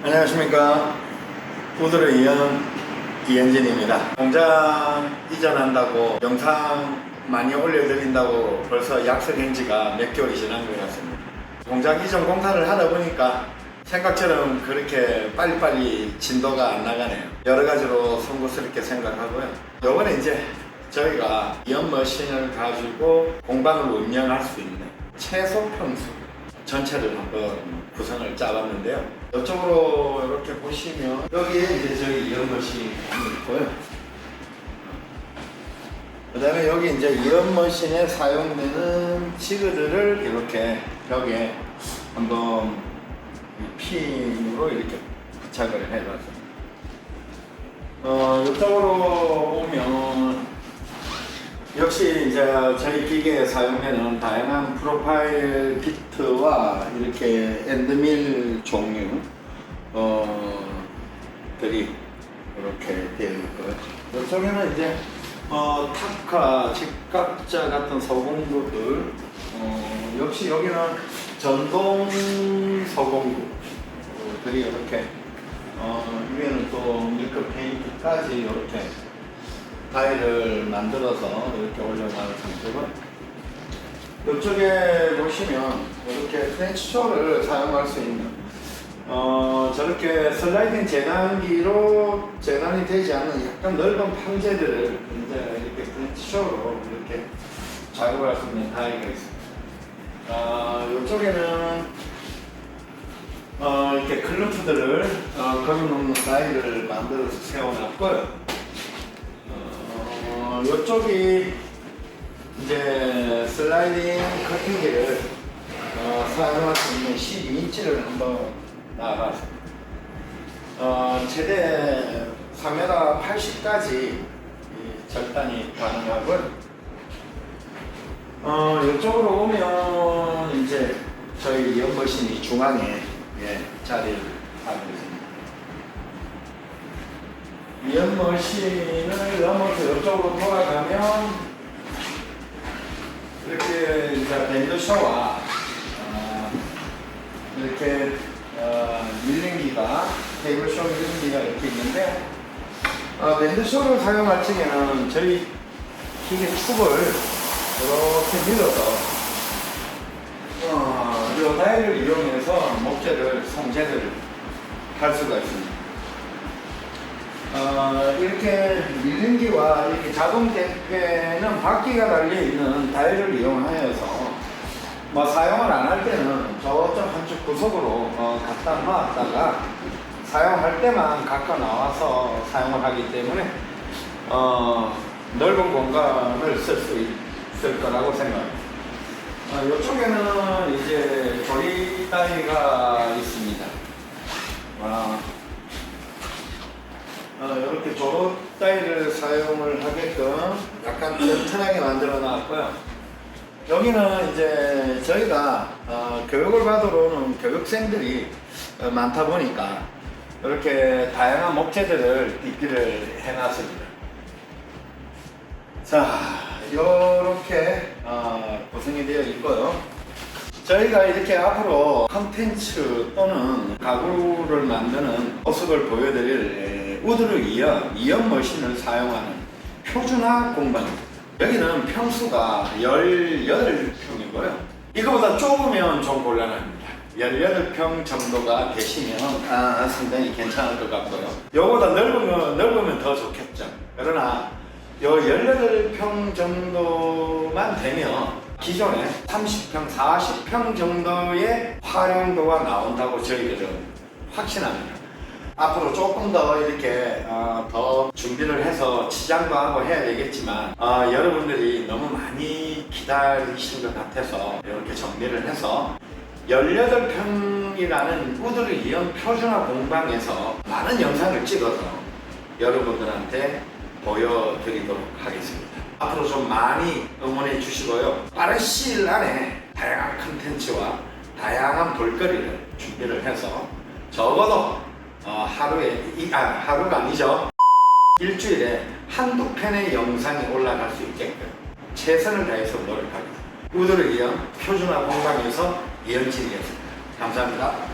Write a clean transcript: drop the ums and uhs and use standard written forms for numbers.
안녕하십니까. 우드를 이은 이현진입니다. 공장 이전한다고 영상 많이 올려드린다고 벌써 약속한 지가 몇 개월이 지난 것 같습니다. 공장 이전 공사를 하다 보니까 생각처럼 그렇게 빨리빨리 진도가 안 나가네요. 여러 가지로 송구스럽게 생각하고요. 요번에 이제 저희가 이연 머신을 가지고 공방을 운영할 수 있는 최소 평수 전체를 한번 구성을 짜봤는데요. 이쪽으로 이렇게 보시면 여기에 이제 저희 이연 머신이 있고요. 그 다음에 여기 이제 이연 머신에 사용되는 치그들을 이렇게 벽에 한번 핀으로 이렇게 부착을 해봤습니다. 이쪽으로 오면 역시 이제 저희 기계에 사용되는 다양한 프로파일 비트와 이렇게 엔드밀 종류 들이 이렇게 되어 있고요. 이쪽에는 이제 타카, 직각자 같은 서공구들, 역시 여기는 전동 서공구들이 이렇게 위에는 또 밀크 페인트까지 이렇게 타일을 만들어서 이렇게 올려놓은 상태고, 이쪽에 보시면 이렇게 프렌치쇼를 사용할 수 있는 저렇게 슬라이딩 재단기로 재단이 되지 않는 약간 넓은 판재들을 이제 이렇게 프렌치쇼로 이렇게 작업할 수 있는 타일가 있습니다. 이쪽에는 이렇게 클루프들을 걸어놓는 타일을 만들어서 세워놨고요. 이쪽이 이제 슬라이딩 커팅기를 사용할 수 있는 12인치를 한번 나와봤습니다. 최대 3m 80까지 절단이 가능하고요. 이쪽으로 오면 이제 저희 연머신이 중앙에 자리를 하고 있습니다. 이연머신을 넘어서 이쪽으로 돌아가면 이렇게 이제 밴드쇼와 이렇게 밀링기가 테이블쇼 밀링기가 이렇게 있는데, 밴드쇼를 사용할 적에는 저희 기계 축을 이렇게 밀어서 이 다이를 이용해서 목재를 송재를 할 수가 있습니다. 이렇게 밀림기와 이렇게 자동 대패는 바퀴가 달려있는 다이를 이용하여서 사용을 안 할 때는 저쪽 한쪽 구석으로 갖다 놨다가 사용할 때만 갖고 나와서 사용을 하기 때문에 넓은 공간을 쓸 수 있을 거라고 생각합니다. 이쪽에는 이제 조리 다이가 있습니다. 이렇게 조로 따위를 사용을 하게끔 약간 튼튼하게 만들어 놨고요. 여기는 이제 저희가 교육을 받으러 오는 교육생들이 많다 보니까 이렇게 다양한 목재들을 입기를 해놨습니다. 자, 이렇게 구성이 되어 있고요. 저희가 이렇게 앞으로 컨텐츠 또는 가구를 만드는 모습을 보여드릴 우드를 이연 머신을 사용하는 표준화 공방입니다. 여기는 평수가 18평이고요. 이거보다 좁으면 좀 곤란합니다. 18평 정도가 되시면 상당히 괜찮을 것 같고요. 이거보다 넓으면 더 좋겠죠. 그러나 이 18평 정도만 되면 기존에 30평, 40평 정도의 활용도가 나온다고 저희들은 확신합니다. 앞으로 조금 더 이렇게 더 준비를 해서 치장도 하고 해야 되겠지만 여러분들이 너무 많이 기다리신 것 같아서 이렇게 정리를 해서 18평이라는 우드를 이연 표준화 공방에서 많은 영상을 찍어서 여러분들한테 보여드리도록 하겠습니다. 앞으로 좀 많이 응원해 주시고요. 빠른 시일 안에 다양한 컨텐츠와 다양한 볼거리를 준비를 해서 적어도 하루가 아니죠. 일주일에 한두 편의 영상이 올라갈 수 있게끔 최선을 다해서 노력하겠습니다. 우드를 이연 표준화 공방에서 이현진이었습니다. 감사합니다.